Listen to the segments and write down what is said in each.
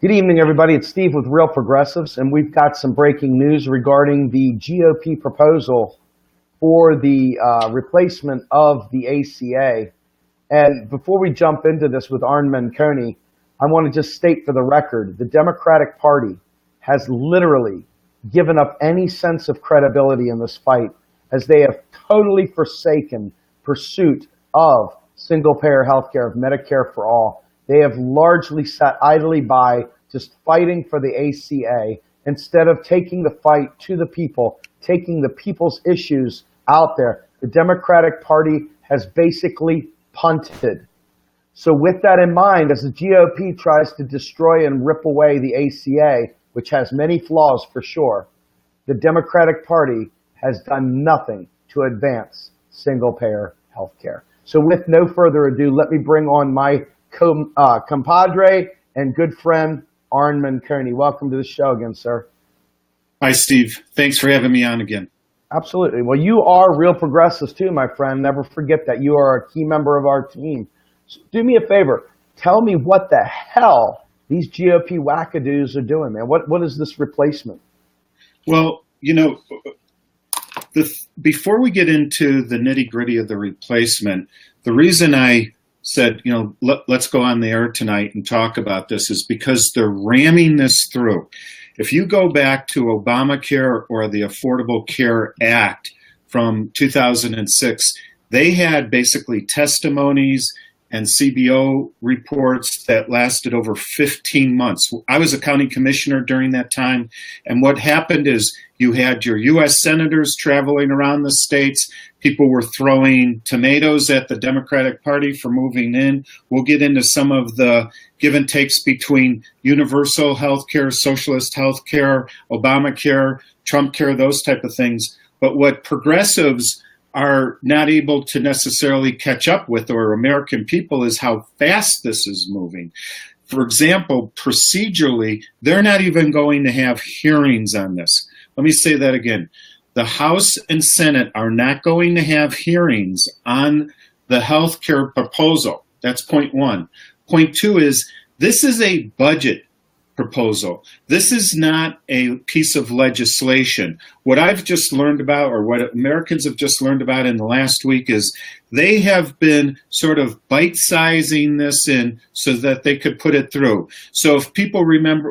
Good evening, everybody. It's Steve with Real Progressives, and we've got some breaking news regarding the GOP proposal for the replacement of the ACA. And before we jump into this with Arn Menconi, I want to just state for the record, the Democratic Party has literally given up any sense of credibility in this fight, as they have totally forsaken pursuit of single-payer health care, of Medicare for all. They have largely sat idly by, just fighting for the ACA, instead of taking the fight to the people, taking the people's issues out there. The Democratic Party has basically punted. So with that in mind, as the GOP tries to destroy and rip away the ACA, which has many flaws for sure, the Democratic Party has done nothing to advance single-payer health care. So with no further ado, let me bring on my compadre and good friend, Arn Menconi. Welcome to the show again, sir. Hi, Steve. Thanks for having me on again. Absolutely. Well, you are Real Progressives too, my friend. Never forget that. You are a key member of our team. So do me a favor. Tell me what the hell these GOP wackadoos are doing, man. What is this replacement? Well, before we get into the nitty-gritty of the replacement, the reason I said, let's go on the air tonight and talk about this is because they're ramming this through. If you go back to Obamacare or the Affordable Care Act from 2006, they had basically testimonies and CBO reports that lasted over 15 months. I was a county commissioner during that time, and what happened is you had your U.S. senators traveling around the states. People were throwing tomatoes at the Democratic Party for moving in. We'll get into some of the give and takes between universal health care, socialist health care, Obamacare, Trump care, those type of things. But what progressives are not able to necessarily catch up with, or American people, is how fast this is moving. For example, procedurally, they're not even going to have hearings on this. Let me say that again. The House and Senate are not going to have hearings on the health care proposal. That's point one. Point two is this is a budget proposal. This is not a piece of legislation. What I've just learned about, or what Americans have just learned about in the last week, is they have been sort of bite-sizing this in so that they could put it through. So if people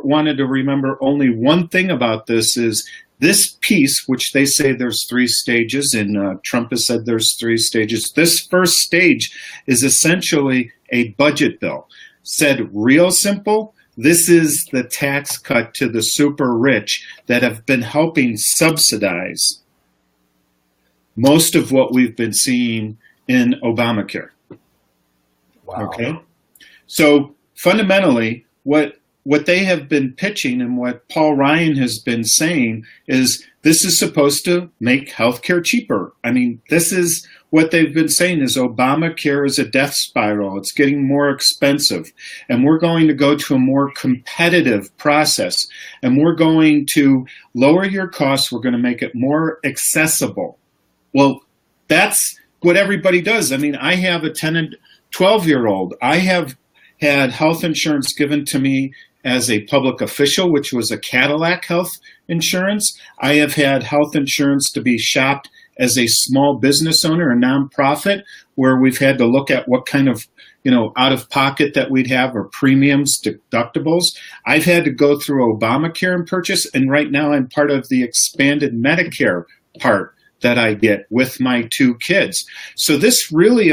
wanted to remember only one thing about this, is this piece, which they say there's 3 stages, and Trump has said there's 3 stages. This first stage is essentially a budget bill. Said real simple, this is the tax cut to the super rich that have been helping subsidize most of what we've been seeing in Obamacare. Wow. Okay? So fundamentally, what they have been pitching and what Paul Ryan has been saying is this is supposed to make healthcare cheaper. I mean, this is what they've been saying, is Obamacare is a death spiral. It's getting more expensive. And we're going to go to a more competitive process. And we're going to lower your costs. We're going to make it more accessible. Well, that's what everybody does. I mean, I have a 10 and 12-year-old. I have had health insurance given to me as a public official, which was a Cadillac health insurance. I have had health insurance to be shopped as a small business owner, a nonprofit, where we've had to look at what kind of, out of pocket that we'd have, or premiums, deductibles. I've had to go through Obamacare and purchase, and right now I'm part of the expanded Medicare part that I get with my 2 kids. So this really,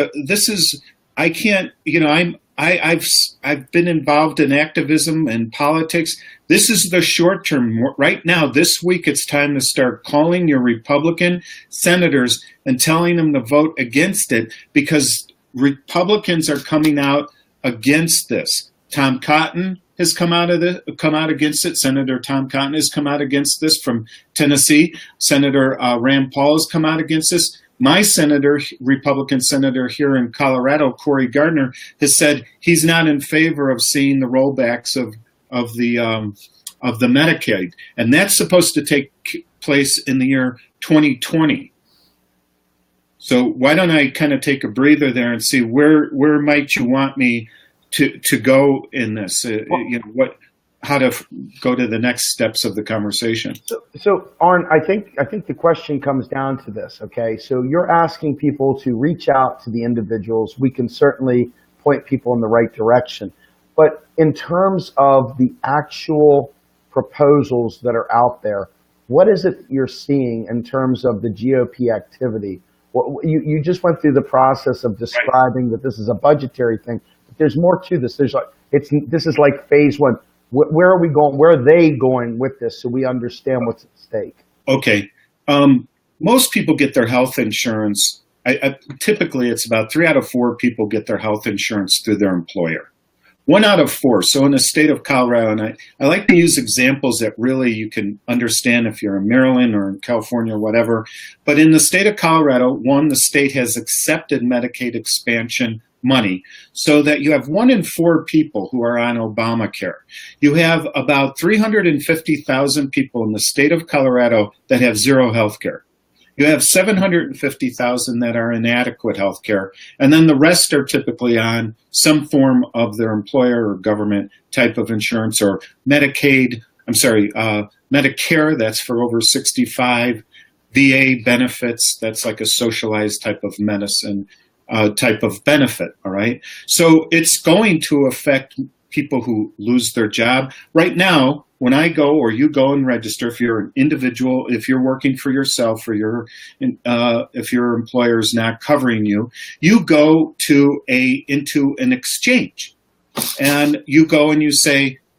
I can't, I've been involved in activism and politics. This is the short term. Right now, this week, it's time to start calling your Republican senators and telling them to vote against it, because Republicans are coming out against this. Tom Cotton has come out against it. Senator Tom Cotton has come out against this from Tennessee. Senator Rand Paul has come out against this. My senator, Republican senator here in Colorado, Cory Gardner, has said he's not in favor of seeing the rollbacks of the Medicaid, and that's supposed to take place in the year 2020. So why don't I kind of take a breather there and see where might you want me to go in this? go to the next steps of the conversation. So Arn, I think the question comes down to this. Okay, so you're asking people to reach out to the individuals. We can certainly point people in the right direction, but in terms of the actual proposals that are out there, what is it you're seeing in terms of the GOP activity? You just went through the process of describing that this is a budgetary thing, but there's more to this. This is like phase one. Where are we going? Where are they going with this, so we understand what's at stake? Okay. Most people get their health insurance. Typically, it's about 3 out of 4 people get their health insurance through their employer. 1 out of 4. So in the state of Colorado, and I like to use examples that really you can understand if you're in Maryland or in California or whatever. But in the state of Colorado, the state has accepted Medicaid expansion money so that you have 1 in 4 people who are on Obamacare. You have about 350,000 people in the state of Colorado that have zero health care. You have 750,000 that are inadequate health care, and then the rest are typically on some form of their employer or government type of insurance, or Medicare, that's for over 65, VA benefits, that's like a socialized type of medicine, type of benefit, all right? So it's going to affect people who lose their job. Right now, when I go or you go and register, if you're an individual, if you're working for yourself, or if your employer is not covering you, you go into an exchange, and you go and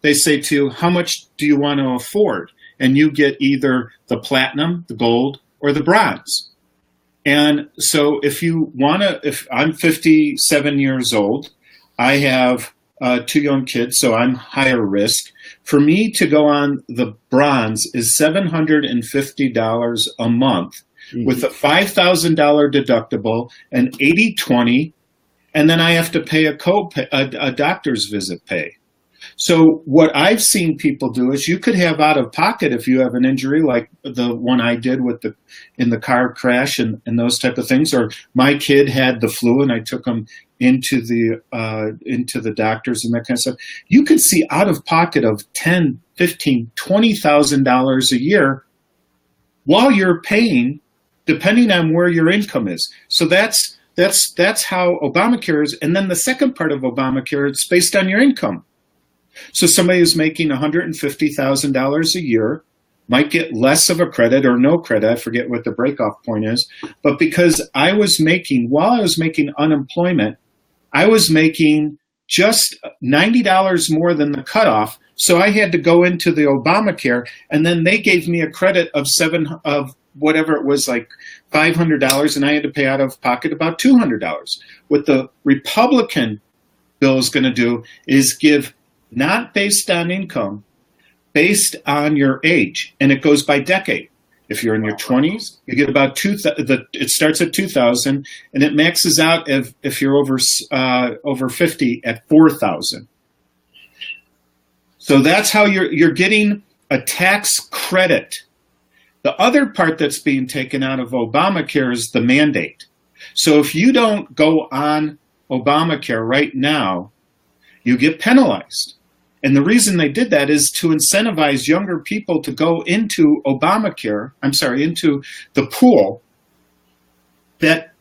they say to you, how much do you want to afford? And you get either the platinum, the gold, or the bronze. And so if I'm 57 years old, I have 2 young kids, so I'm higher risk. For me to go on the bronze is $750 a month with a $5,000 deductible, an 80/20, and then I have to pay a doctor's visit pay. So what I've seen people do is you could have out of pocket if you have an injury like the one I did in the car crash and those type of things, or my kid had the flu and I took him into the doctors and that kind of stuff. You could see out of pocket of $10,000, $15,000, $20,000 a year while you're paying, depending on where your income is. So that's how Obamacare is. And then the second part of Obamacare, it's based on your income. So somebody who's making $150,000 a year might get less of a credit or no credit. I forget what the breakoff point is. But because while I was making unemployment, I was making just $90 more than the cutoff. So I had to go into the Obamacare, and then they gave me a credit of whatever it was, like $500, and I had to pay out of pocket about $200. What the Republican bill is going to do is give not based on income, based on your age, and it goes by decade. If you're in your 20s, you get about it starts at 2,000, and it maxes out if you're over 50 at 4,000. So that's how you're getting a tax credit. The other part that's being taken out of Obamacare is the mandate. So if you don't go on Obamacare right now, you get penalized. And the reason they did that is to incentivize younger people to go into into the pool that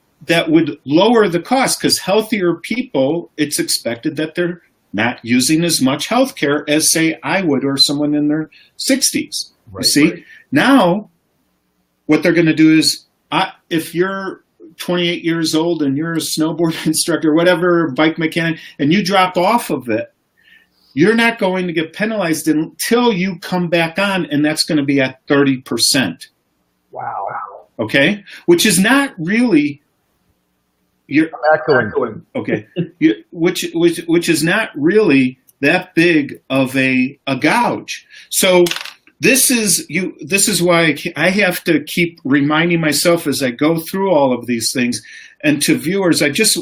would lower the cost, because healthier people, it's expected that they're not using as much health care as, say, I would, or someone in their 60s. Right, you see? Right. Now, what they're going to do is, if you're 28 years old and you're a snowboard instructor, whatever, bike mechanic, and you drop off of it, you're not going to get penalized until you come back on, and that's going to be at 30%. Wow. Okay? Which is not really okay. Which is not really that big of a gouge. So this is why I have to keep reminding myself as I go through all of these things. And to viewers, I just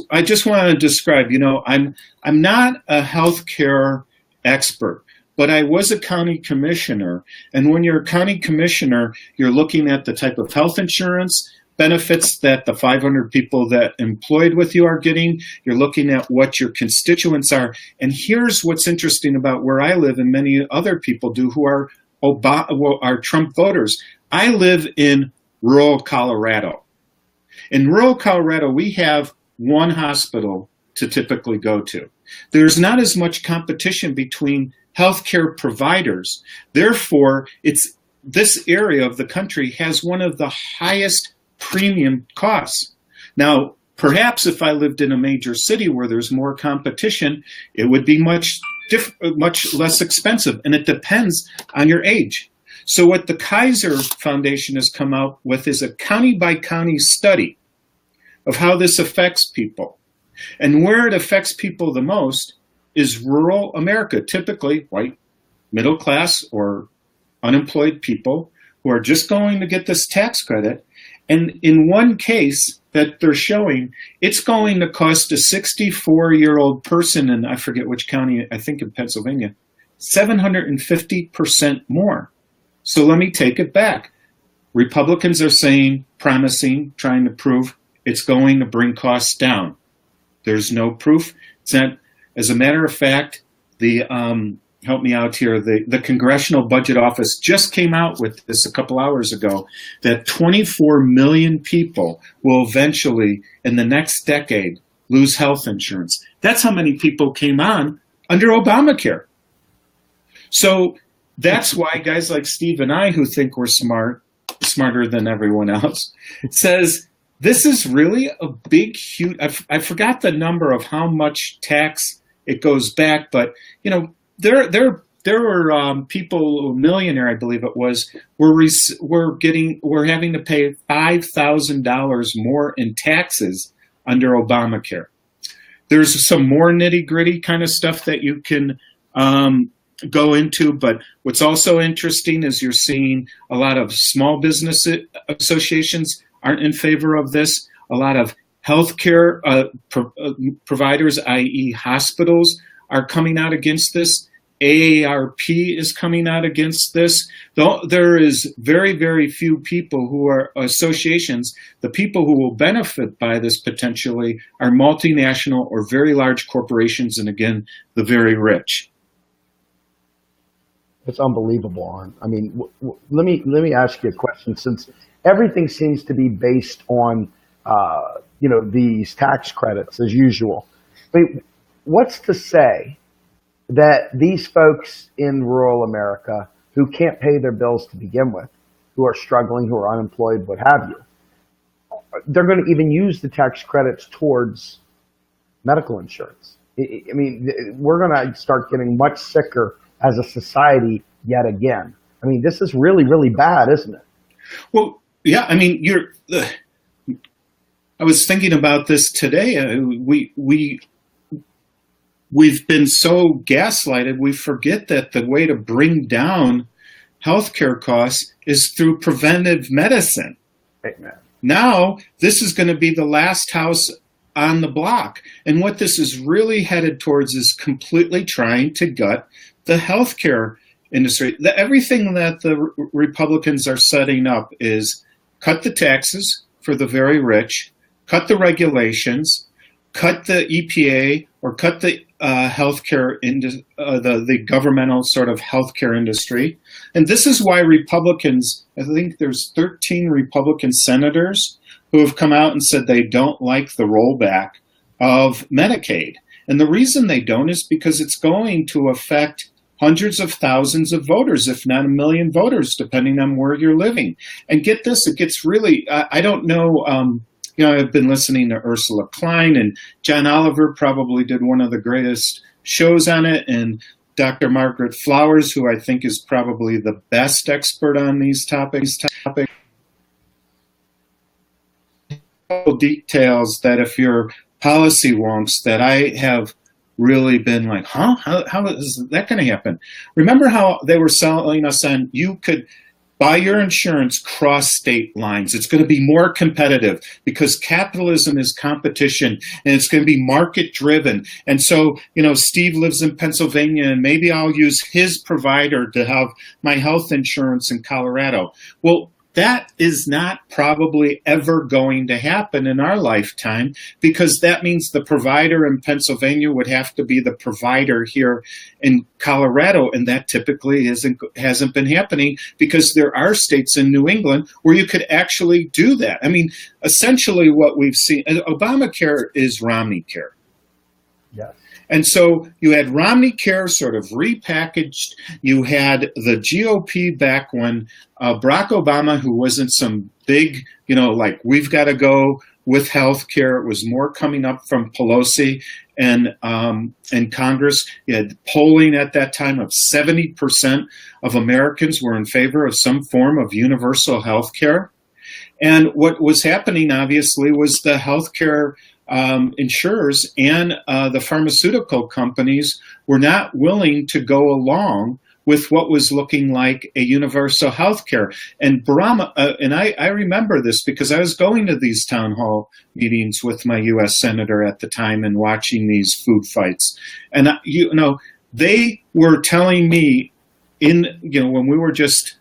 want to describe, I'm not a healthcare expert, but I was a county commissioner. And when you're a county commissioner, you're looking at the type of health insurance, benefits that the 500 people that employed with you are getting. You're looking at what your constituents are. And here's what's interesting about where I live and many other people do who are Trump voters. I live in rural Colorado. In rural Colorado, we have one hospital to typically go to. There's not as much competition between healthcare providers. Therefore, this area of the country has one of the highest premium costs. Now, perhaps if I lived in a major city where there's more competition, it would be much less expensive, and it depends on your age. So what the Kaiser Foundation has come out with is a county-by-county study of how this affects people. And where it affects people the most is rural America, typically white, middle class, or unemployed people who are just going to get this tax credit. And in one case that they're showing, it's going to cost a 64-year-old person in, I forget which county, I think in Pennsylvania, 750% more. So let me take it back. Republicans are saying, promising, trying to prove it's going to bring costs down. There's no proof. It's not, as a matter of fact, help me out here, the Congressional Budget Office just came out with this a couple hours ago, that 24 million people will eventually, in the next decade, lose health insurance. That's how many people came on under Obamacare. So that's why guys like Steve and I, who think we're smarter than everyone else, says this is really a big, huge, I forgot the number of how much tax it goes back, but there were people, a millionaire, I believe it was, were having to pay $5,000 more in taxes under Obamacare. There's some more nitty-gritty kind of stuff that you can go into, but what's also interesting is you're seeing a lot of small business associations aren't in favor of this. A lot of healthcare providers, i.e. hospitals, are coming out against this. AARP is coming out against this. There is very, very few people who are associations. The people who will benefit by this potentially are multinational or very large corporations, and again, the very rich. It's unbelievable, Arn. I mean, let me ask you a question. Since everything seems to be based on, these tax credits as usual, I mean, what's to say that these folks in rural America who can't pay their bills to begin with, who are struggling, who are unemployed, what have you, they're going to even use the tax credits towards medical insurance? I mean, we're going to start getting much sicker as a society yet again. I mean, this is really, really bad, isn't it? Well, yeah, I mean, I was thinking about this today. We've been so gaslighted, we forget that the way to bring down healthcare costs is through preventive medicine. Amen. Now, this is going to be the last house on the block. And what this is really headed towards is completely trying to gut the healthcare industry. Everything that the Republicans are setting up is cut the taxes for the very rich, cut the regulations, cut the EPA, or cut the healthcare the governmental sort of healthcare industry. And this is why Republicans, I think there's 13 Republican senators who have come out and said they don't like the rollback of Medicaid. And the reason they don't is because it's going to affect hundreds of thousands of voters, if not 1 million voters, depending on where you're living. And get this, it gets really, I don't know, I've been listening to Ursula Klein, and John Oliver probably did one of the greatest shows on it, and Dr. Margaret Flowers, who I think is probably the best expert on these topics. Details that if you're policy wonks that I have really been like, how is that going to happen? Remember how they were selling us on you could buy your insurance cross state lines. It's going to be more competitive because capitalism is competition and it's going to be market driven. And so, Steve lives in Pennsylvania and maybe I'll use his provider to have my health insurance in Colorado. Well, That is not probably ever going to happen in our lifetime, because that means the provider in Pennsylvania would have to be the provider here in Colorado, and that typically hasn't been happening, because there are states in New England where you could actually do that. I mean, essentially what we've seen, Obamacare is Romney Care. Yes. And so you had Romney Care sort of repackaged. You had the GOP back when Barack Obama, who wasn't some big, like, we've got to go with health care. It was more coming up from Pelosi and Congress. You had polling at that time of 70% of Americans were in favor of some form of universal health care. And what was happening, obviously, was the health care insurers and the pharmaceutical companies were not willing to go along with what was looking like a universal health care. And I remember this because I was going to these town hall meetings with my U.S. senator at the time and watching these food fights. And, they were telling me when we were just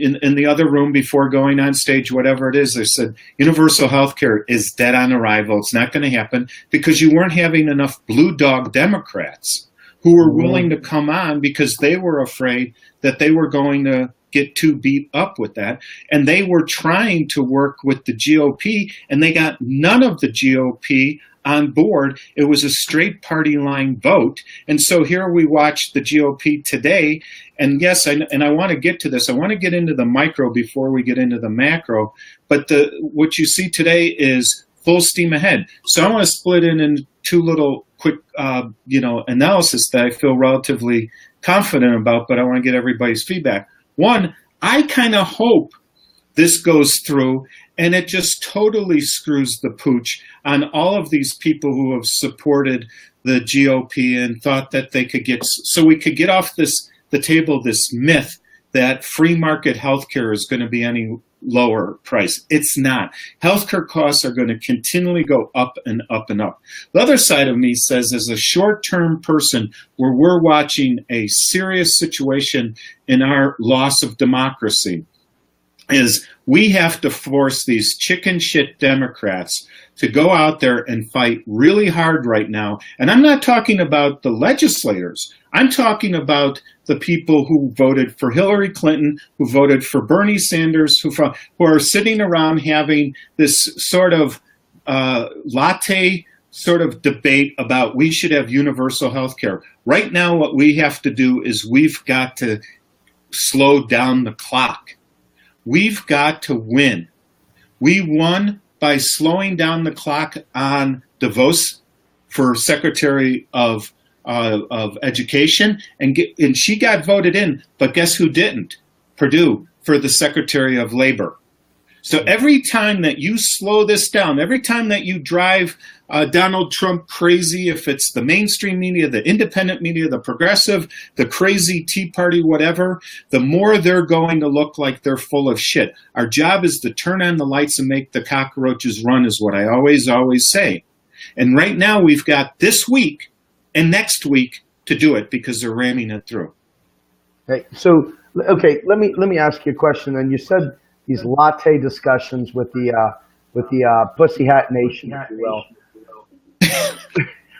in the other room before going on stage, whatever it is, they said, universal health care is dead on arrival. It's not going to happen, because you weren't having enough blue dog Democrats who were willing to come on, because they were afraid that they were going to get too beat up with that. And they were trying to work with the GOP, and they got none of the GOP on board. It was a straight party line vote. And so here we watch the GOP today. And yes, I want to get to this. I want to get into the micro before we get into the macro. But what you see today is full steam ahead. So I want to split it in two little quick, analysis that I feel relatively confident about, but I want to get everybody's feedback. One, I kind of hope this goes through and it just totally screws the pooch on all of these people who have supported the GOP and thought that they could so we could get off the table this myth that free market healthcare is going to be any lower price. It's not. Healthcare costs are going to continually go up and up and up. The other side of me says, as a short-term person where we're watching a serious situation in our loss of democracy, is we have to force these chicken shit Democrats to go out there and fight really hard right now. And I'm not talking about the legislators. I'm talking about the people who voted for Hillary Clinton, who voted for Bernie Sanders, who are sitting around having this sort of latte sort of debate about we should have universal health care. Right now, what we have to do is we've got to slow down the clock. We've got to win. We won by slowing down the clock on DeVos for Secretary of Education, and she got voted in. But guess who didn't? Purdue for the Secretary of Labor. So every time that you slow this down, every time that you drive Donald Trump crazy, if it's the mainstream media, the independent media, the progressive, the crazy Tea Party, whatever, the more they're going to look like they're full of shit. Our job is to turn on the lights and make the cockroaches run, is what I always say. And right now we've got this week and next week to do it, because they're ramming it through. Okay, so let me ask you a question. And you said these latte discussions with the Pussy Hat Nation, if you will.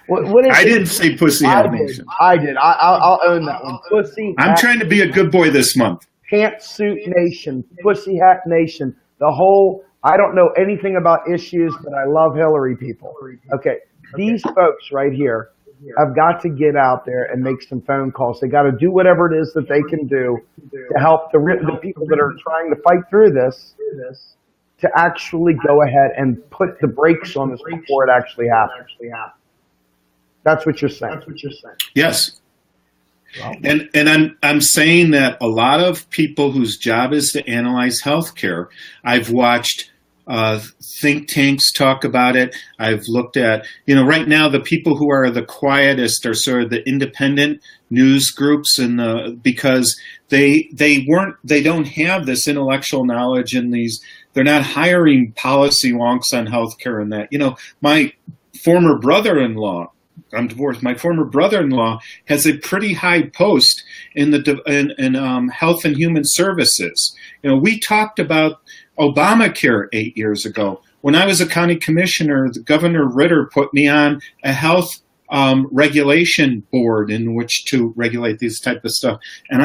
What is I didn't say Pussy Hat Nation. I did. I'll own that one. Pussy. I'm trying to be a good boy this month. Pantsuit Nation, Pussy Hat Nation, the whole. I don't know anything about issues, but I love Hillary people. Okay, these folks right here have got to get out there and make some phone calls. They got to do whatever it is that they can do to help the people that are trying to fight through this to actually go ahead and put the brakes on this before it actually happens. That's what you're saying. Yes. And I'm saying that a lot of people whose job is to analyze healthcare, I've watched think tanks talk about it. I've looked at, right now the people who are the quietest are sort of the independent news groups, and because they don't have this intellectual knowledge, and they're not hiring policy wonks on healthcare and that. My former brother-in-law I'm divorced. My former brother-in-law has a pretty high post in Health and Human Services. We talked about Obamacare 8 years ago. When I was a county commissioner, the Governor Ritter put me on a health regulation board in which to regulate these type of stuff. And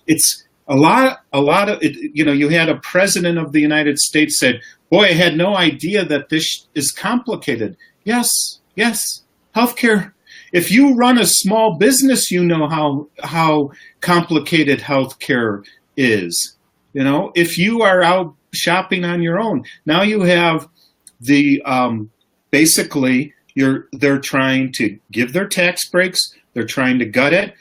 it's a lot of it. You had a president of the United States said, "Boy, I had no idea that this is complicated." Yes. Healthcare. If you run a small business, you know how complicated healthcare is. If you are out shopping on your own, now you have the basically they're trying to give their tax breaks. They're trying to gut it.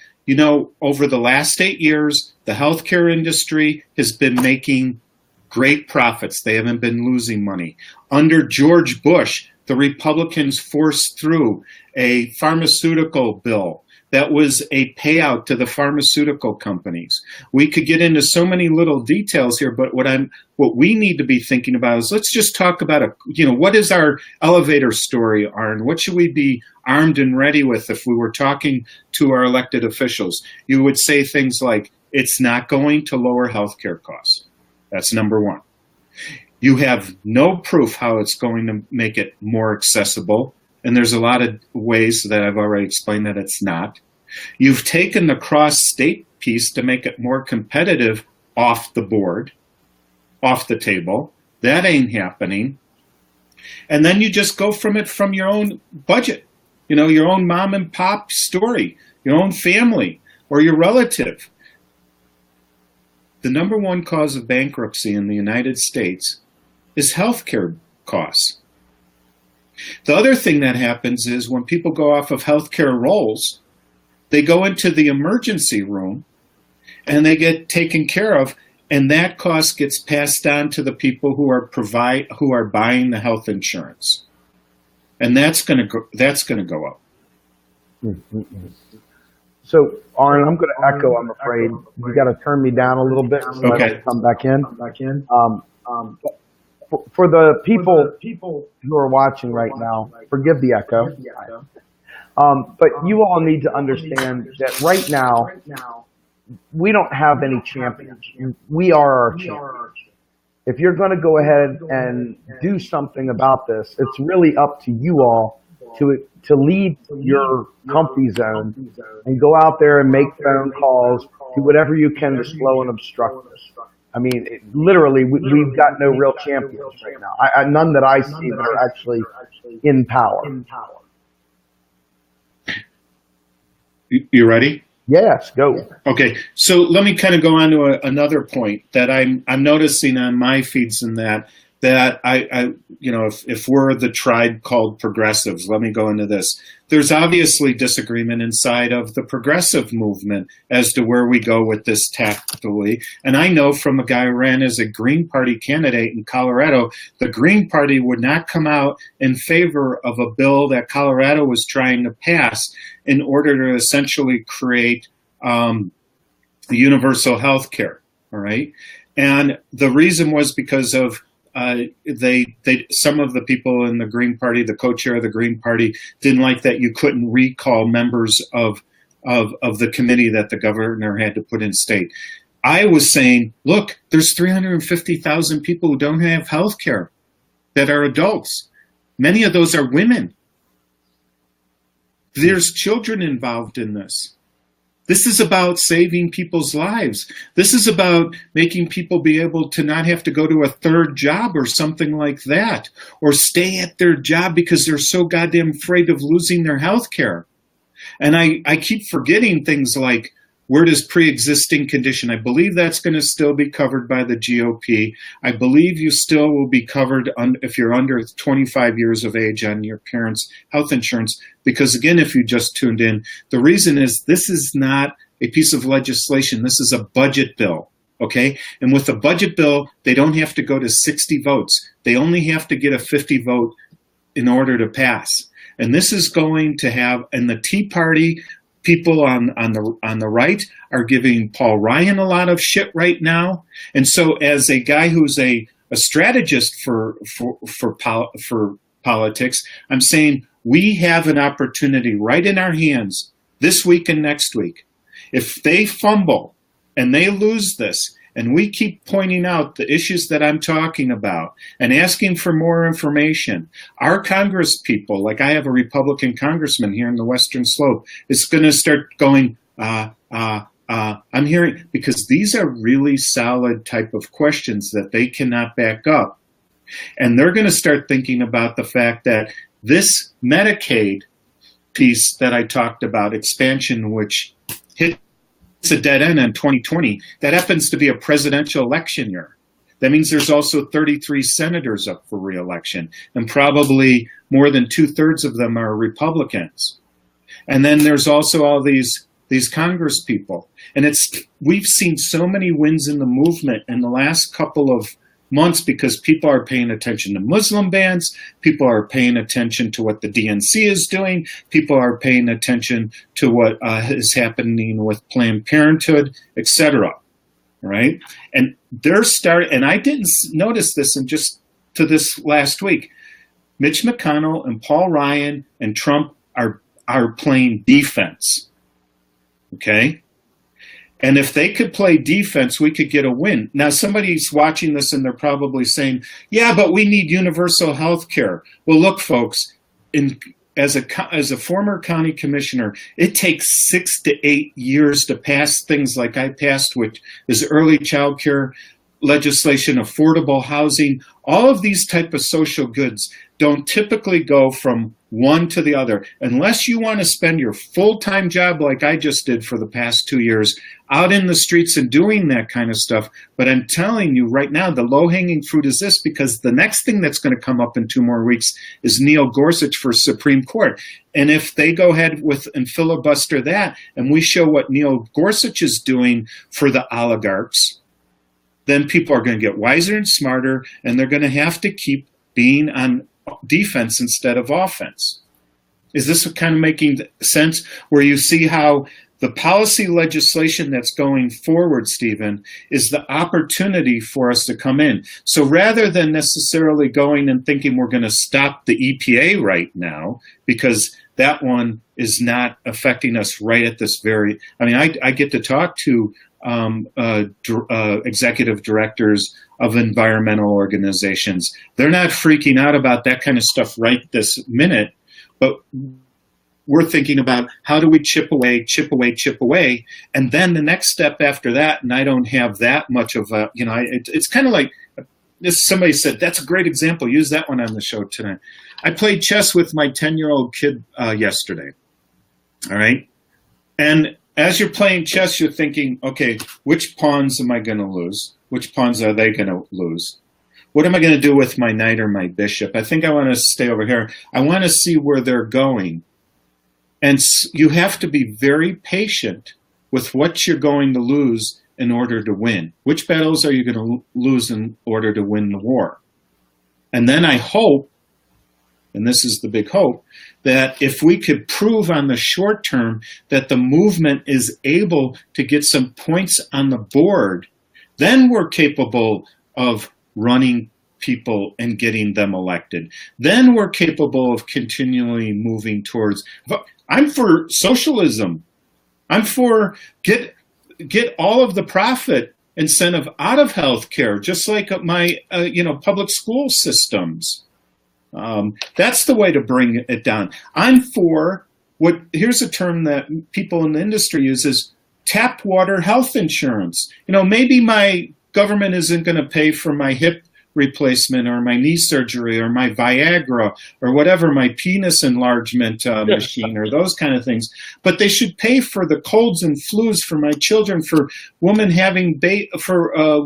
Over the last 8 years, the healthcare industry has been making great profits. They haven't been losing money. Under George Bush, the Republicans forced through a pharmaceutical bill that was a payout to the pharmaceutical companies. We could get into so many little details here, but what we need to be thinking about is, let's just talk about what is our elevator story, Arn? What should we be armed and ready with if we were talking to our elected officials? You would say things like, it's not going to lower healthcare costs. That's number one. You have no proof how it's going to make it more accessible. And there's a lot of ways that I've already explained that it's not. You've taken the cross-state piece to make it more competitive off the board, off the table. That ain't happening. And then you just go from your own budget, your own mom and pop story, your own family or your relative. The number one cause of bankruptcy in the United States is healthcare costs. The other thing that happens is when people go off of healthcare rolls, they go into the emergency room and they get taken care of, and that cost gets passed on to the people who are buying the health insurance, and that's going to go up. Mm-hmm. So, Arn, I'm going to echo. I'm afraid you got to turn me down a little bit so I can come back in. For the people who are watching right now, forgive the echo. But you all need to understand that right now, we don't have any champions. We are our champions. If you're going to go ahead and do something about this, it's really up to you all to leave your comfy zone and go out there and make phone calls, do whatever you can to slow and obstruct this. I mean, literally, we've got no real champions right now. None that I see that are actually in power. You ready? Yes, go. Okay, so let me kind of go on to another point that I'm noticing on my feeds and that I if we're the tribe called progressives, let me go into this. There's obviously disagreement inside of the progressive movement as to where we go with this tactically. And I know from a guy who ran as a Green Party candidate in Colorado, the Green Party would not come out in favor of a bill that Colorado was trying to pass in order to essentially create universal health care. All right. And the reason was because of some of the people in the Green Party, the co-chair of the Green Party, didn't like that you couldn't recall members of the committee that the governor had to put in state. I was saying, look, there's 350,000 people who don't have health care that are adults. Many of those are women. There's children involved in this. This is about saving people's lives. This is about making people be able to not have to go to a third job or something like that, or stay at their job because they're so goddamn afraid of losing their health care. And I keep forgetting things like, where does pre-existing condition? I believe that's going to still be covered by the GOP. I believe you still will be covered if you're under 25 years of age on your parents' health insurance. Because again, if you just tuned in, the reason is this is not a piece of legislation. This is a budget bill. Okay. And with a budget bill, they don't have to go to 60 votes. They only have to get a 50 vote in order to pass. And this is going to have, and the Tea Party people on the right are giving Paul Ryan a lot of shit right now. And so as a guy who's a strategist for politics, I'm saying, we have an opportunity right in our hands this week and next week. If they fumble and they lose this, and we keep pointing out the issues that I'm talking about and asking for more information, our Congress people, like I have a Republican congressman here in the Western Slope, is going to start going, I'm hearing, because these are really solid type of questions that they cannot back up. And they're going to start thinking about the fact that this Medicaid piece that I talked about, expansion, which hit it's a dead end in 2020. That happens to be a presidential election year. That means there's also 33 senators up for re-election, and probably more than 2/3 of them are Republicans. And then there's also all these Congress people. And we've seen so many wins in the movement in the last couple of months because people are paying attention to Muslim bans, people are paying attention to what the DNC is doing, people are paying attention to what is happening with Planned Parenthood, etc. Right? And and I didn't notice this in just to this last week. Mitch McConnell and Paul Ryan and Trump are playing defense. Okay? And if they could play defense, we could get a win. Now, somebody's watching this and they're probably saying, yeah, but we need universal health care. Well, look, folks, as a former county commissioner, it takes 6 to 8 years to pass things like I passed, which is early child care legislation, affordable housing. All of these type of social goods don't typically go from one to the other unless you want to spend your full-time job like I just did for the past 2 years out in the streets and doing that kind of stuff. But I'm telling you right now, the low-hanging fruit is this, because the next thing that's going to come up in 2 more weeks is Neil Gorsuch for Supreme Court. And if they go ahead with and filibuster that, and we show what Neil Gorsuch is doing for the oligarchs, then people are going to get wiser and smarter, and they're going to have to keep being on defense instead of offense. Is this kind of making sense? Where you see how the policy legislation that's going forward, Stephen, is the opportunity for us to come in. So rather than necessarily going and thinking we're going to stop the EPA right now, because that one is not affecting us right at this very, I mean, I get to talk to executive directors of environmental organizations. They're not freaking out about that kind of stuff right this minute, but we're thinking about how do we chip away, and then the next step after that, and I don't have that much of a, it's kind of like, somebody said, that's a great example, use that one on the show tonight. I played chess with my 10-year-old kid yesterday, all right? And as you're playing chess, you're thinking, okay, which pawns am I going to lose? Which pawns are they going to lose? What am I going to do with my knight or my bishop? I think I want to stay over here. I want to see where they're going. And you have to be very patient with what you're going to lose in order to win. Which battles are you going to lose in order to win the war? And then I hope, and this is the big hope, that if we could prove on the short term that the movement is able to get some points on the board, then we're capable of running people and getting them elected. Then we're capable of continually moving towards, I'm for socialism. I'm for get all of the profit incentive out of healthcare, just like my public school systems. That's the way to bring it down. I'm for here's a term that people in the industry use, is tap water health insurance. Maybe my government isn't going to pay for my hip replacement or my knee surgery or my Viagra or whatever, my penis enlargement machine or those kind of things, but they should pay for the colds and flus for my children, for women having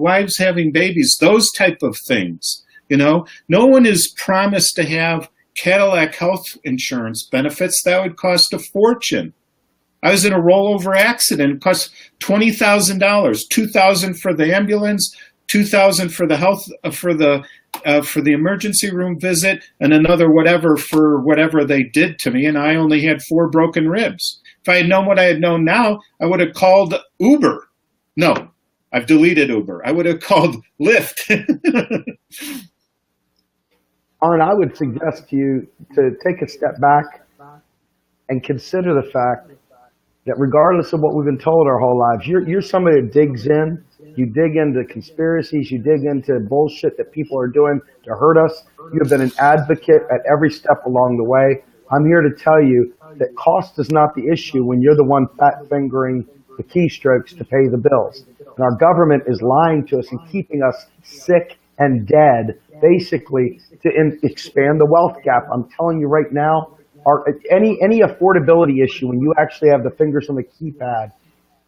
wives having babies, those type of things. No one is promised to have Cadillac health insurance benefits. That would cost a fortune. I was in a rollover accident. It cost $20,000, $2,000 for the ambulance, $2,000 for the health for the emergency room visit, and another whatever for whatever they did to me. And I only had 4 broken ribs. If I had known what I had known now, I would have called Uber. No, I've deleted Uber. I would have called Lyft. Arn, I would suggest to you to take a step back and consider the fact that regardless of what we've been told our whole lives, you're somebody that digs in. You dig into conspiracies. You dig into bullshit that people are doing to hurt us. You have been an advocate at every step along the way. I'm here to tell you that cost is not the issue when you're the one fat fingering the keystrokes to pay the bills. And our government is lying to us and keeping us sick and dead, basically to expand the wealth gap. I'm telling you right now, any affordability issue when you actually have the fingers on the keypad,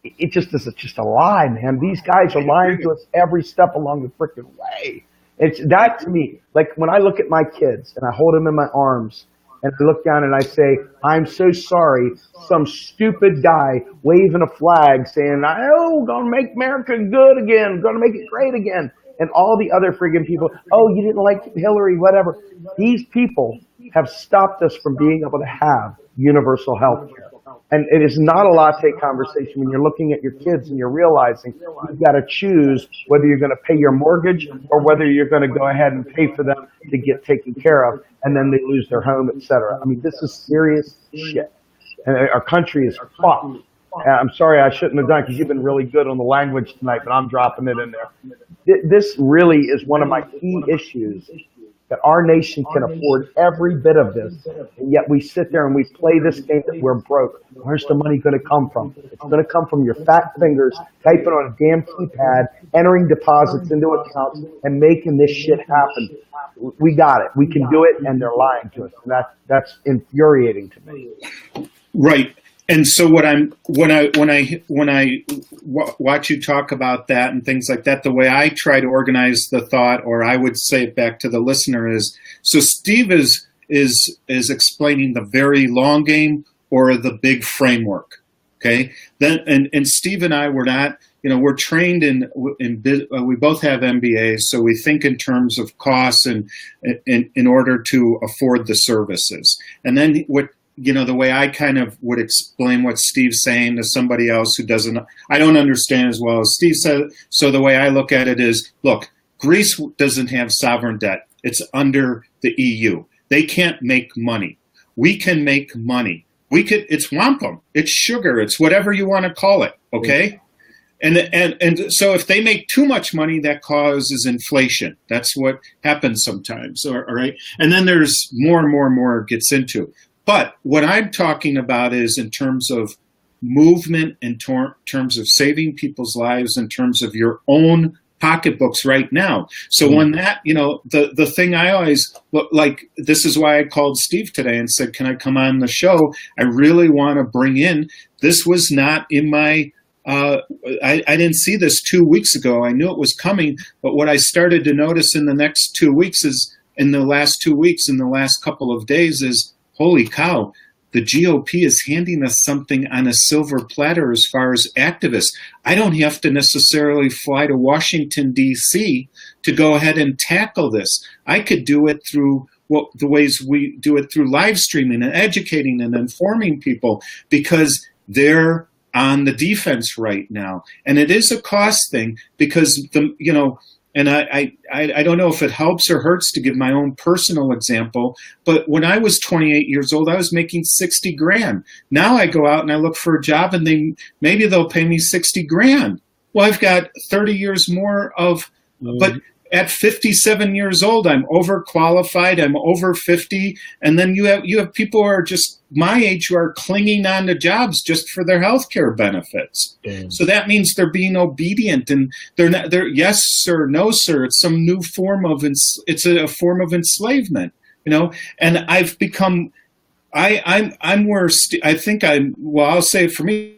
it just is just a lie, man. These guys are lying to us every step along the freaking way. It's that to me, like when I look at my kids and I hold them in my arms and I look down and I say, I'm so sorry, some stupid guy waving a flag saying, oh, gonna make America good again, gonna make it great again. And all the other friggin' people, oh, you didn't like Hillary, whatever. These people have stopped us from being able to have universal health care. And it is not a latte conversation when you're looking at your kids and you're realizing you've got to choose whether you're going to pay your mortgage or whether you're going to go ahead and pay for them to get taken care of, and then they lose their home, etc. I mean, this is serious shit. And our country is fucked. I'm sorry I shouldn't have done it because you've been really good on the language tonight, but I'm dropping it in there. This really is one of my key issues, that our nation can afford every bit of this, and yet we sit there and we play this game that we're broke. Where's the money going to come from? It's going to come from your fat fingers typing on a damn keypad, entering deposits into accounts, and making this shit happen. We got it. We can do it, and they're lying to us. And that's infuriating to me. Right. And so when I watch you talk about that and things like that, the way I try to organize the thought, or I would say it back to the listener, is so Steve is explaining the very long game or the big framework. Okay. Then and Steve and I were not, we're trained we both have MBAs, so we think in terms of costs and in order to afford the services. And then the way I kind of would explain what Steve's saying to somebody else who I don't understand as well as Steve said. So the way I look at it is, look, Greece doesn't have sovereign debt. It's under the EU. They can't make money. We can make money. It's wampum. It's sugar. It's whatever you want to call it. Okay. And so if they make too much money, that causes inflation. That's what happens sometimes. All right. And then there's more and more gets into. But what I'm talking about is in terms of movement, in terms of saving people's lives, in terms of your own pocketbooks right now. So when that, the thing I always look like, this is why I called Steve today and said, can I come on the show? I really want to bring in, this was not in my, I didn't see this 2 weeks ago. I knew it was coming, but what I started to notice in the last 2 weeks, in the last couple of days is, holy cow, the GOP is handing us something on a silver platter as far as activists. I don't have to necessarily fly to Washington, D.C. to go ahead and tackle this. I could do it through the ways we do it, through live streaming and educating and informing people, because they're on the defense right now. And it is a cost thing because and I don't know if it helps or hurts to give my own personal example, but when I was 28 years old, I was making 60 grand. Now I go out and I look for a job and maybe they'll pay me 60 grand. Well, I've got 30 years more but at 57 years old, I'm overqualified, I'm over 50. And then you have people who are just my age who are clinging on to jobs just for their health care benefits. So that means they're being obedient, and they're yes, sir, no, sir. It's some new form of, it's a form of enslavement, and I've become, I'm worse. I think I'll say it for me.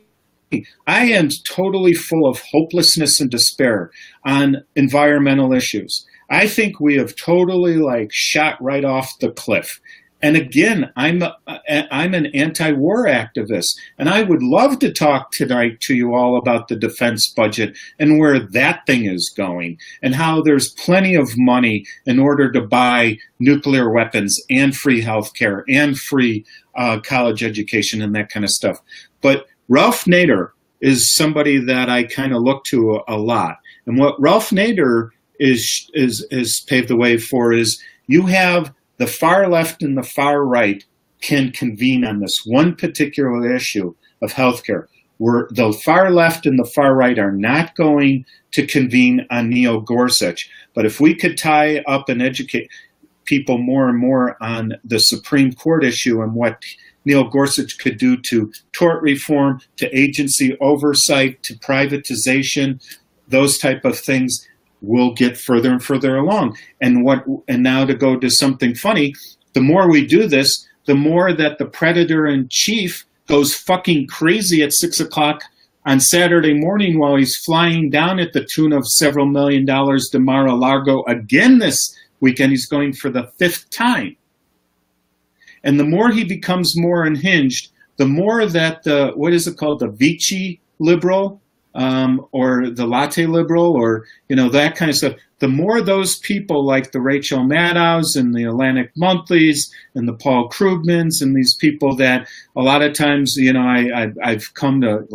I am totally full of hopelessness and despair on environmental issues. I think we have totally shot right off the cliff. And again, I'm an anti-war activist, and I would love to talk tonight to you all about the defense budget and where that thing is going, and how there's plenty of money in order to buy nuclear weapons and free healthcare and free college education and that kind of stuff. But Ralph Nader is somebody that I kind of look to a lot. And what Ralph Nader is paved the way for is you have the far left and the far right can convene on this one particular issue of healthcare. Where the far left and the far right are not going to convene on Neil Gorsuch. But if we could tie up and educate people more and more on the Supreme Court issue and what Neil Gorsuch could do to tort reform, to agency oversight, to privatization, those type of things, we'll get further and further along. And now to go to something funny, the more we do this, the more that the predator in chief goes fucking crazy at 6 o'clock on Saturday morning while he's flying down at the tune of several $1 million to Mar-a-Lago again this weekend. He's going for the 5th time. And the more he becomes more unhinged, the more that the Vichy liberal or the latte liberal or, that kind of stuff, the more those people like the Rachel Maddows and the Atlantic Monthlies and the Paul Krugmans and these people that a lot of times, I've come to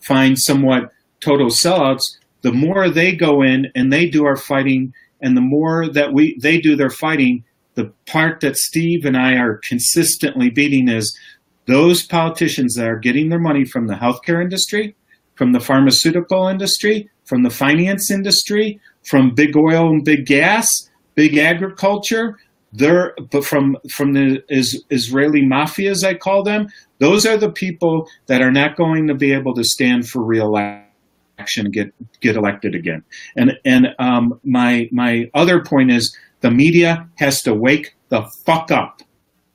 find somewhat total sellouts, the more they go in and they do our fighting, and the more that they do their fighting, the part that Steve and I are consistently beating is those politicians that are getting their money from the healthcare industry, from the pharmaceutical industry, from the finance industry, from big oil and big gas, big agriculture, but from the Israeli mafia, as I call them, those are the people that are not going to be able to stand for re-election and get elected again. And my other point is the media has to wake the fuck up,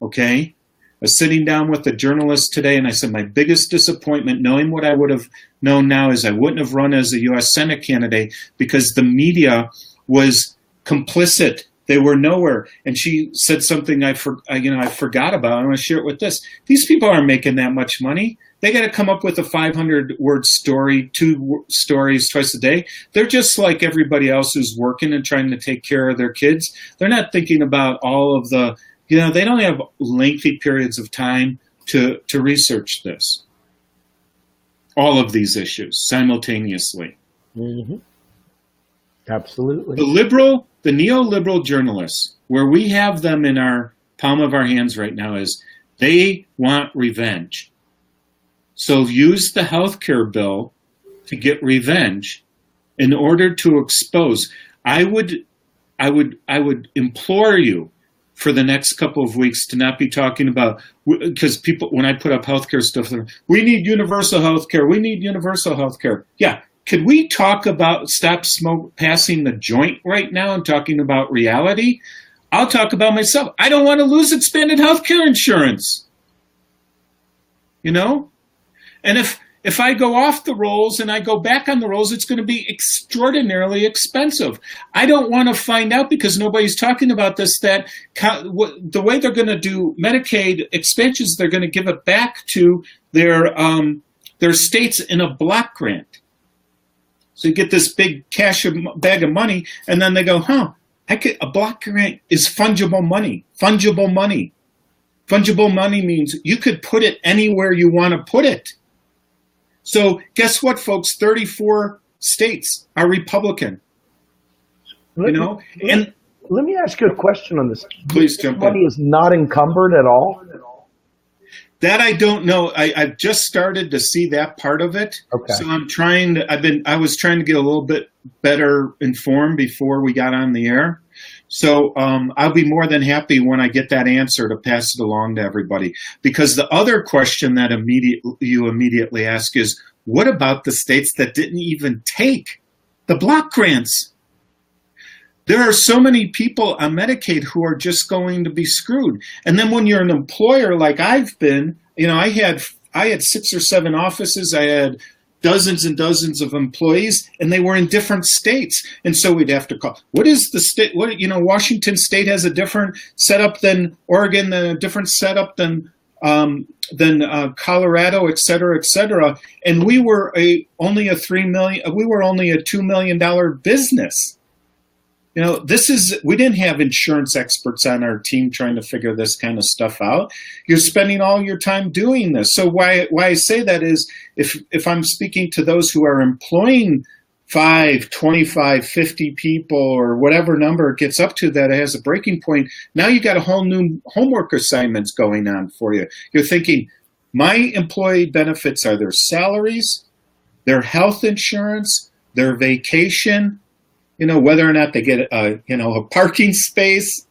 okay? I was sitting down with a journalist today, and I said my biggest disappointment, knowing what I would have known now, is I wouldn't have run as a U.S. Senate candidate because the media was complicit. They were nowhere. And she said something I forgot about. I want to share it with this. These people aren't making that much money. They got to come up with a 500-word story, 2 stories twice a day. They're just like everybody else who's working and trying to take care of their kids. They're not thinking about all of the, they don't have lengthy periods of time to research this. All of these issues simultaneously. Mm-hmm. Absolutely. The neoliberal journalists, where we have them in our palm of our hands right now, is they want revenge. So use the healthcare bill to get revenge in order to expose. I would implore you for the next couple of weeks to not be talking about, because people, when I put up healthcare stuff, we need universal healthcare. We need universal healthcare. Yeah. Could we talk about passing the joint right now and talking about reality? I'll talk about myself. I don't want to lose expanded healthcare insurance. And if I go off the rolls and I go back on the rolls, it's going to be extraordinarily expensive. I don't want to find out, because nobody's talking about this, that the way they're going to do Medicaid expansions, they're going to give it back to their states in a block grant. So you get this big bag of money, and then they go, a block grant is fungible money. Fungible money. Fungible money means you could put it anywhere you want to put it. So guess what, folks? 34 states are Republican. And let me ask you a question on this. Please jump in. Money is not encumbered at all? That I don't know. I've just started to see that part of it. Okay. So I was trying to get a little bit better informed before we got on the air. So I'll be more than happy when I get that answer to pass it along to everybody. Because the other question that you immediately ask is, what about the states that didn't even take the block grants? There are so many people on Medicaid who are just going to be screwed. And then when you're an employer like I've been, I had 6 or 7 offices. I had dozens and dozens of employees, and they were in different states. And so we'd have to call, what is the state? Washington State has a different setup than Oregon, a different setup than Colorado, et cetera, et cetera. And we were only a $2 million business. We didn't have insurance experts on our team trying to figure this kind of stuff out. You're spending all your time doing this. So why I say that is, if I'm speaking to those who are employing 5, 25, 50 people or whatever number it gets up to that has a breaking point, now you got a whole new homework assignments going on for you. You're thinking, my employee benefits are their salaries, their health insurance, their vacation, whether or not they get a parking space.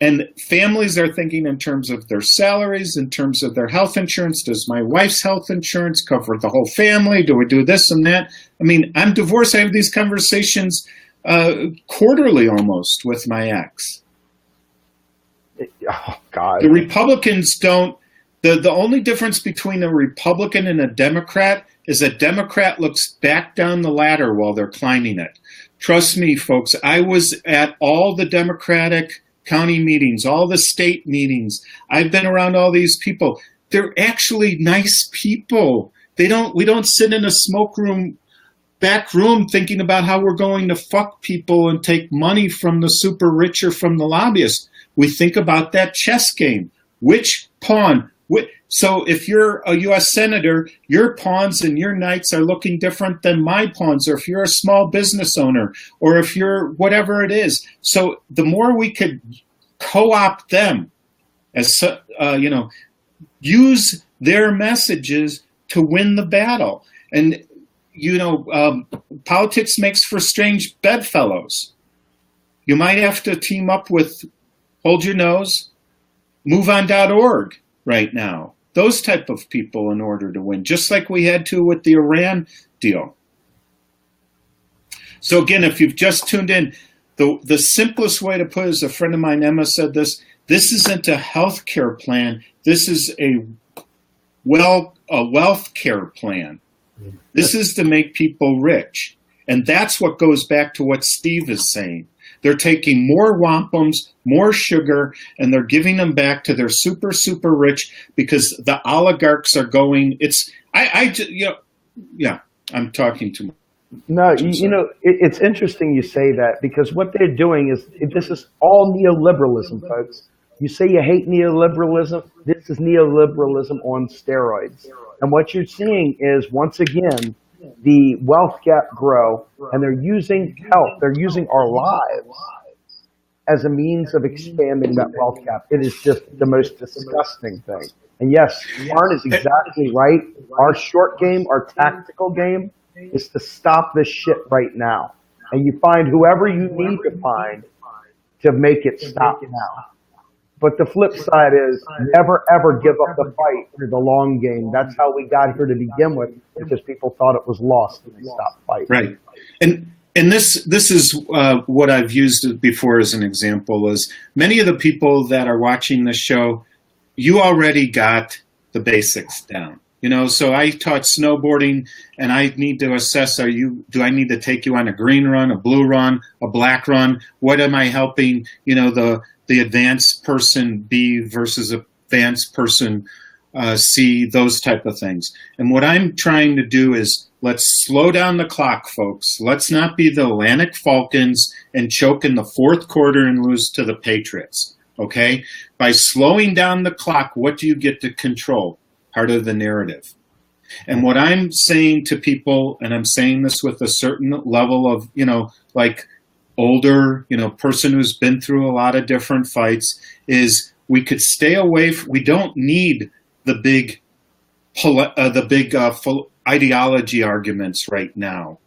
And families are thinking in terms of their salaries, in terms of their health insurance. Does my wife's health insurance cover the whole family? Do we do this and that? I mean, I'm divorced. I have these conversations quarterly almost with my ex. Oh, God. The Republicans don't. The only difference between a Republican and a Democrat is a Democrat looks back down the ladder while they're climbing it. Trust me, folks, I was at all the Democratic county meetings, all the state meetings. I've been around all these people. They're actually nice people. We don't sit in a back room thinking about how we're going to fuck people and take money from the super rich or from the lobbyists. We think about that chess game. Which pawn? So if you're a U.S. senator, your pawns and your knights are looking different than my pawns, or if you're a small business owner, or if you're whatever it is. So the more we could co-opt them, as use their messages to win the battle. And politics makes for strange bedfellows. You might have to team up with Hold Your Nose, MoveOn.org right now. Those type of people in order to win, just like we had to with the Iran deal. So again, if you've just tuned in, the simplest way to put it is, a friend of mine, Emma, said this isn't a health care plan. This is a wealth care plan. This is to make people rich. And that's what goes back to what Steve is saying. They're taking more wampums, more sugar, and they're giving them back to their super, super rich because the oligarchs are going. I'm talking too much. No, it's interesting you say that, because what they're doing is, this is all neoliberalism, folks. You say you hate neoliberalism. This is neoliberalism on steroids. And what you're seeing is, once again, the wealth gap grow, and they're using health, they're using our lives as a means of expanding that wealth gap. It is just the most disgusting thing. And yes, Arn is exactly right. Our short game, our tactical game, is to stop this shit right now. And you find whoever you need to find to make it stop now. But the flip side is, never ever give up the fight for the long game. That's how we got here to begin with, because people thought it was lost and they stopped fighting. Right. And this is what I've used before as an example, is many of the people that are watching this show, you already got the basics down. So I taught snowboarding, and I need to assess, do I need to take you on a green run, a blue run, a black run? What am I helping, the advanced person B versus advanced person C, those type of things. And what I'm trying to do is, let's slow down the clock, folks. Let's not be the Atlantic Falcons and choke in the fourth quarter and lose to the Patriots, okay? By slowing down the clock, what do you get to control? Part of the narrative. And what I'm saying to people, and I'm saying this with a certain level of, like older, person who's been through a lot of different fights, is we could stay away. We don't need the big ideology arguments right now.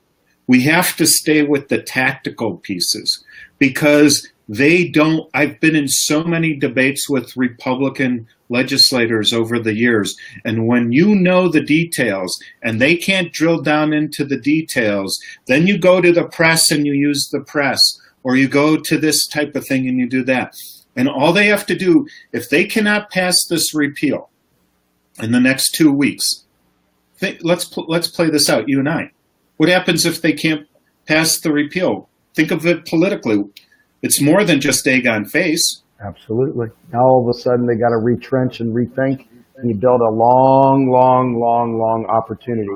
We have to stay with the tactical pieces, because I've been in so many debates with Republican legislators over the years, and when you know the details and they can't drill down into the details, then you go to the press and you use the press, or you go to this type of thing and you do that. And all they have to do, if they cannot pass this repeal in the next 2 weeks, let's play this out, you and I. What happens if they can't pass the repeal? Think of it politically. It's more than just egg on face. Absolutely. Now all of a sudden they got to retrench and rethink, and you build a long opportunity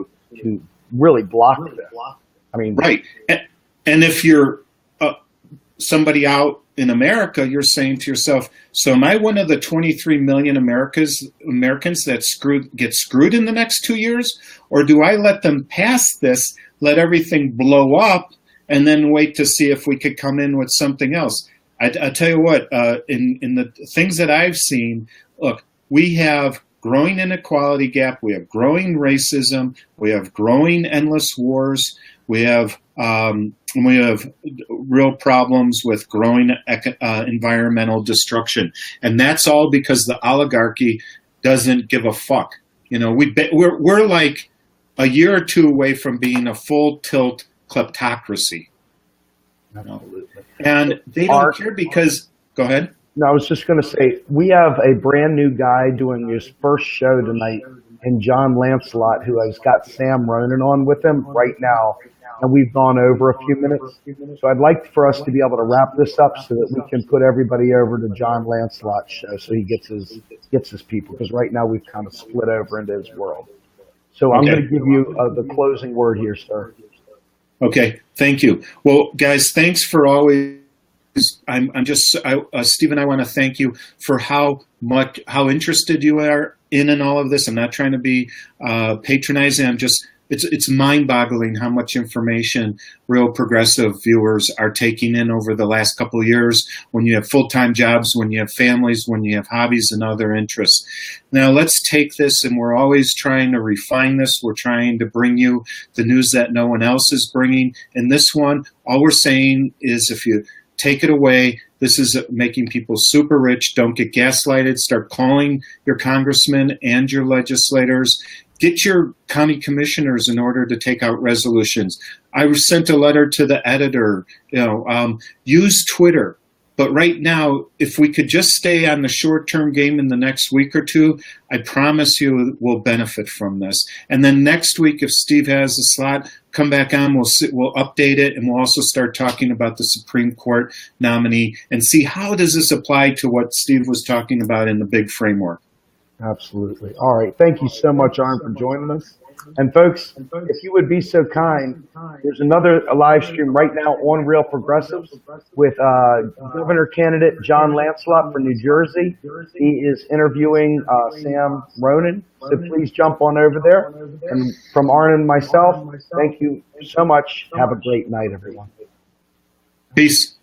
to really block this. I mean, right. And if you're somebody out in America, you're saying to yourself, so am I one of the 23 million Americans that get screwed in the next 2 years? Or do I let them pass this, let everything blow up, and then wait to see if we could come in with something else? I tell you what, in the things that I've seen, look, we have growing inequality gap, we have growing racism, we have growing endless wars, we have real problems with growing environmental destruction, and that's all because the oligarchy doesn't give a fuck. You know, we're like a year or two away from being a full tilt kleptocracy. Absolutely. And they don't care because, go ahead. No, I was just going to say, we have a brand new guy doing his first show tonight in John Lancelot, who has got Sam Ronan on with him right now. And we've gone over a few minutes. So I'd like for us to be able to wrap this up so that we can put everybody over to John Lancelot's show so he gets his people. Because right now we've kind of split over into his world. So I'm going to give you the closing word here, sir. Okay, thank you. Well, guys, thanks for always. Steve and I want to thank you for how interested you are in all of this. I'm not trying to be patronizing. It's mind-boggling how much information real progressive viewers are taking in over the last couple of years when you have full-time jobs, when you have families, when you have hobbies and other interests. Now let's take this, and we're always trying to refine this. We're trying to bring you the news that no one else is bringing. In this one, all we're saying is if you take it away, this is making people super rich. Don't get gaslighted. Start calling your congressmen and your legislators. Get your county commissioners in order to take out resolutions. I sent a letter to the editor. Use Twitter. But right now, if we could just stay on the short-term game in the next week or two, I promise you we'll benefit from this. And then next week, if Steve has a slot, come back on. We'll update it, and we'll also start talking about the Supreme Court nominee and see how does this apply to what Steve was talking about in the big framework. Absolutely. All right. Thank you so much, Arn, for joining us. And folks, if you would be so kind, there's another live stream right now on Real Progressives with Governor candidate John Lancelot for New Jersey. He is interviewing Sam Ronan. So please jump on over there. And from Arn and myself, thank you so much. Have a great night, everyone. Peace.